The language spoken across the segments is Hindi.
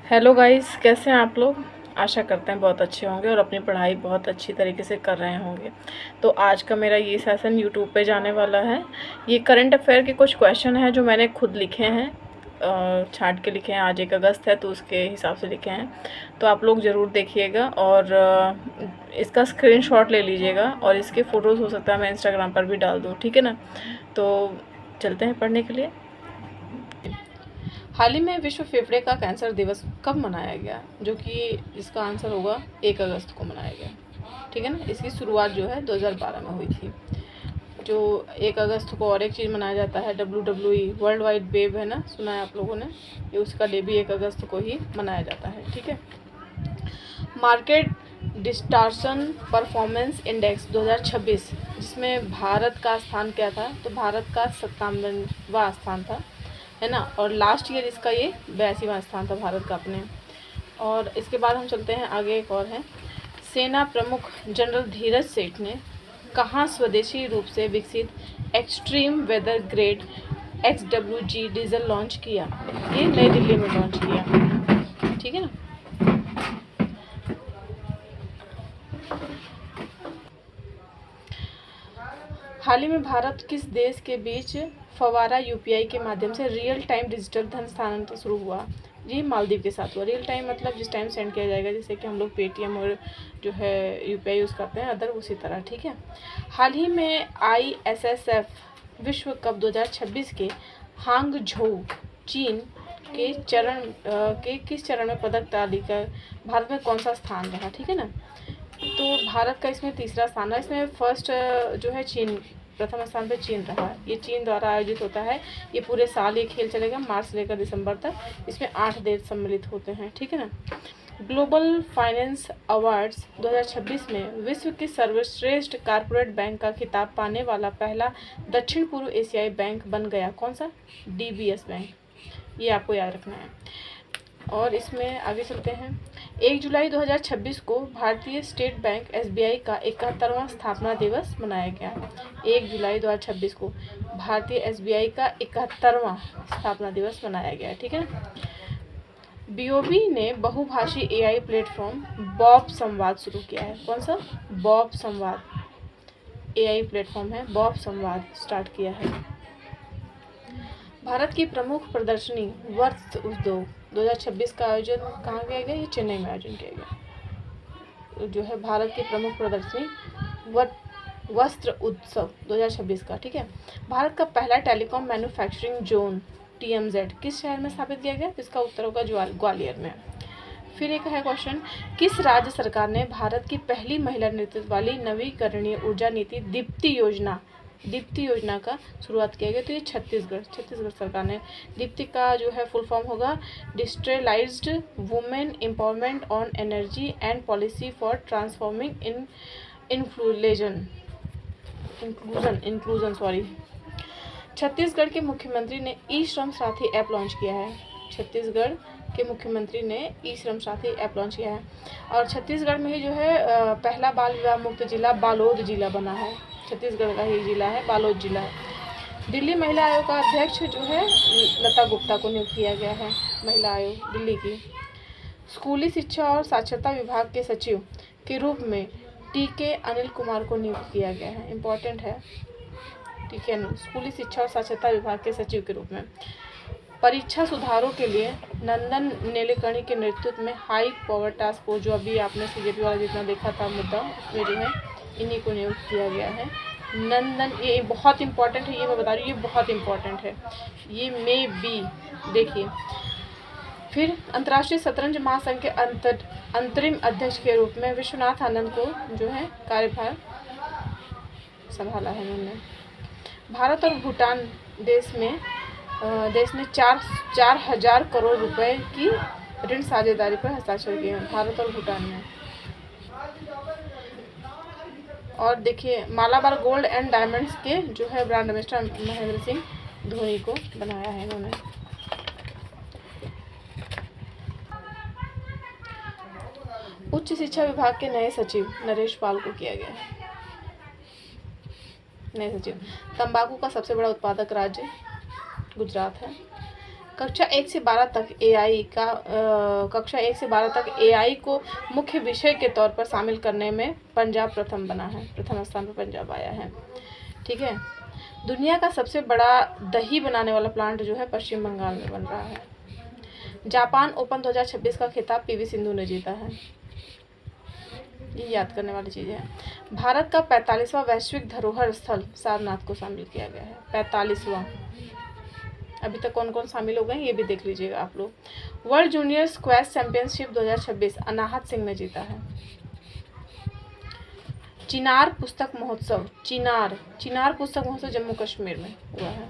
हेलो गाइस, कैसे हैं आप लोग। आशा करते हैं बहुत अच्छे होंगे और अपनी पढ़ाई बहुत अच्छी तरीके से कर रहे होंगे। तो आज का मेरा ये सेशन यूट्यूब पे जाने वाला है। ये करंट अफेयर के कुछ क्वेश्चन हैं जो मैंने खुद लिखे हैं, छांट के लिखे हैं। आज 1 अगस्त है तो उसके हिसाब से लिखे हैं। तो आप लोग ज़रूर देखिएगा और इसका स्क्रीनशॉट ले लीजिएगा और इसके फ़ोटोज़ हो सकता है मैं इंस्टाग्राम पर भी डाल दूँ, ठीक है ना। तो चलते हैं पढ़ने के लिए। हाल ही में विश्व फेफड़े का कैंसर दिवस कब मनाया गया, जो कि इसका आंसर होगा 1 अगस्त को मनाया गया, ठीक है ना। इसकी शुरुआत जो है 2012 में हुई थी। जो 1 अगस्त को और एक चीज़ मनाया जाता है, WWE वर्ल्ड वाइड वेब है ना, सुना है आप लोगों ने, ये उसका डे भी 1 अगस्त को ही मनाया जाता है, ठीक है। मार्केट डिस्टॉर्शन परफॉर्मेंस इंडेक्स 2026, जिसमें भारत का स्थान क्या था, तो भारत का 57वां स्थान था, है ना। और लास्ट ईयर इसका ये 82वां स्थान था भारत का अपने। और इसके बाद हम चलते हैं आगे। एक और है, सेना प्रमुख जनरल धीरज सेठ ने कहाँ स्वदेशी रूप से विकसित extreme weather grade XWG diesel launch किया। ये नई दिल्ली में लॉन्च किया, ठीक है ना। हाल ही में भारत किस देश के बीच फवारा UPI के माध्यम से रियल टाइम डिजिटल धन स्थानांतरण शुरू हुआ। ये मालदीव के साथ हुआ। रियल टाइम मतलब जिस टाइम सेंड किया जाएगा, जैसे कि हम लोग पेटीएम और जो है UPI यूज़ करते हैं अदर, उसी तरह, ठीक है। हाल ही में ISSF विश्व कप 2026 के हांगझोउ चीन के किस चरण में पदक तालिका भारत में कौन सा स्थान रहा, ठीक है ना। तो भारत का इसमें तीसरा स्थान है। इसमें फर्स्ट जो है चीन, प्रथम स्थान पे चीन रहा। ये चीन द्वारा आयोजित होता है। ये पूरे साल ये खेल चलेगा, मार्च से लेकर दिसंबर तक। इसमें 8 देश सम्मिलित होते हैं, ठीक है ना। ग्लोबल फाइनेंस अवार्ड्स 2026 में विश्व के सर्वश्रेष्ठ कॉर्पोरेट बैंक का खिताब पाने वाला पहला दक्षिण पूर्व एशियाई बैंक बन गया। कौन सा? DBS bank. ये आपको याद रखना है। और इसमें आगे चलते हैं। 1 जुलाई 2026 को भारतीय स्टेट बैंक SBI का 71वां स्थापना दिवस मनाया गया। 1 जुलाई 2026 को भारतीय SBI का 71वां स्थापना दिवस मनाया गया, ठीक है ना। BOB ने बहुभाषी AI प्लेटफॉर्म बॉब संवाद शुरू किया है। कौन सा? बॉब संवाद AI प्लेटफॉर्म है, बॉब संवाद स्टार्ट किया है। भारत की प्रमुख प्रदर्शनी वस्त्र उद्योग 2026 का आयोजन कहाँ किया गया? ये चेन्नई में आयोजन किया गया। जो है भारत की प्रमुख प्रदर्शनी वस्त्र उत्सव 2026 का, ठीक है। भारत का पहला टेलीकॉम मैन्युफैक्चरिंग जोन TMZ किस शहर में स्थापित किया गया? इसका उत्तर होगा ग्वालियर में। फिर एक है क्वेश्चन, किस राज्य सरकार ने भारत की पहली महिला नेतृत्व वाली नवीकरणीय ऊर्जा नीति दीप्ति योजना का शुरुआत किया गया? तो ये छत्तीसगढ़ सरकार ने। दीप्ति का जो है फुल फॉर्म होगा digitalised women empowerment on energy and policy for transforming inclusion sorry. Chhattisgarh के मुख्यमंत्री ने ई-श्रम साथी ऐप लॉन्च किया है। छत्तीसगढ़ के मुख्यमंत्री ने ई-श्रम साथी ऐप लॉन्च किया है। और छत्तीसगढ़ में ही जो है पहला बाल विवाह मुक्त जिला बालोद जिला बना है। छत्तीसगढ़ का ही जिला है, बालोद जिला है। दिल्ली महिला आयोग का अध्यक्ष जो है लता गुप्ता को नियुक्त किया गया है, महिला आयोग दिल्ली की। स्कूली शिक्षा और साक्षरता विभाग के सचिव के रूप में TK अनिल कुमार को नियुक्त किया गया है। इम्पोर्टेंट है, ठीक है। स्कूली शिक्षा और साक्षरता विभाग के सचिव के रूप में। परीक्षा सुधारों के लिए नंदन नीलेकणी के नेतृत्व में हाई पावर टास्क फोर्स, जो अभी आपने CJP वाला जितना देखा था मुद्दा, उसमें जो है इन्हीं को नियुक्त किया गया है। नंदन, ये बहुत इंपॉर्टेंट है, ये मैं बता रही हूँ, ये बहुत इंपॉर्टेंट है, ये मे बी देखिए। फिर अंतर्राष्ट्रीय शतरंज महासंघ के अंतरिम अध्यक्ष के रूप में विश्वनाथ आनंद को जो है कार्यभार संभाला है उन्होंने। भारत और भूटान देश ने 4,000 करोड़ रुपए की ऋण साझेदारी पर हस्ताक्षर किए हैं, भारत और भूटान में। और देखिए, मालाबार गोल्ड एंड डायमंड्स के जो है ब्रांड एम्बेसडर महेंद्र सिंह धोनी को बनाया है इन्होंने। उच्च शिक्षा विभाग के नए सचिव नरेश पाल को किया गया है, नए सचिव। तंबाकू का सबसे बड़ा उत्पादक राज्य गुजरात है। कक्षा 1 से 12 तक एआई का कक्षा 1 से 12 तक एआई को मुख्य विषय के तौर पर शामिल करने में पंजाब प्रथम बना है, प्रथम स्थान पर पंजाब आया है। ठीक है। दुनिया का सबसे बड़ा दही बनाने वाला प्लांट जो है पश्चिम बंगाल में बन रहा है। जापान ओपन 2026 का खिताब पीवी सिंधु ने जीता है। ये याद करने वाली चीज़ है। भारत का 45वां वैश्विक धरोहर स्थल सारनाथ को शामिल किया गया है। 45वां। अभी तक कौन कौन शामिल हो गए ये भी देख लीजिएगा आप लोग। World junior squash championship 2026 Anahat Singh ने जीता है। चिनार पुस्तक महोत्सव चिनार पुस्तक महोत्सव जम्मू कश्मीर में हुआ है।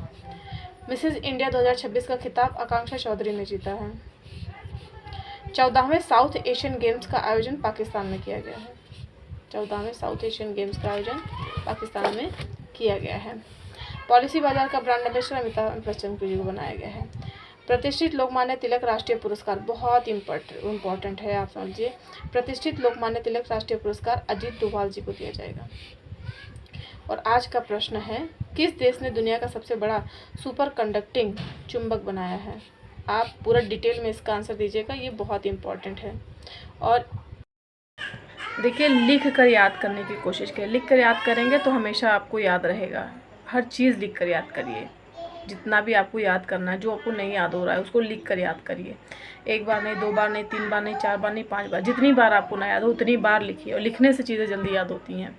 मिसेज इंडिया 2026 का खिताब आकांक्षा चौधरी ने जीता है। 14वें साउथ एशियन गेम्स का आयोजन पाकिस्तान में किया गया है। 14वें साउथ एशियन गेम्स का आयोजन पाकिस्तान में किया गया है। पॉलिसी बाजार का ब्रांड एम्बेसडर अमिताभ बच्चन जी को बनाया गया है। प्रतिष्ठित लोकमान्य तिलक राष्ट्रीय पुरस्कार बहुत इम्पोर्टेंट है, आप समझिए। प्रतिष्ठित लोकमान्य तिलक राष्ट्रीय पुरस्कार अजीत डोभाल जी को दिया जाएगा। और आज का प्रश्न है, किस देश ने दुनिया का सबसे बड़ा सुपर कंडक्टिंग चुंबक बनाया है? आप पूरा डिटेल में इसका आंसर दीजिएगा, ये बहुत इम्पोर्टेंट है। और देखिए, लिख कर याद करने की कोशिश करें। लिख कर याद करेंगे तो हमेशा आपको याद रहेगा। हर चीज़ लिख कर याद करिए। जितना भी आपको याद करना है, जो आपको नहीं याद हो रहा है उसको लिख कर याद करिए। 1 बार नहीं, 2 बार नहीं, 3 बार नहीं, 4 बार नहीं, 5 बार, जितनी बार आपको ना याद हो उतनी बार लिखिए। और लिखने से चीज़ें जल्दी याद होती हैं।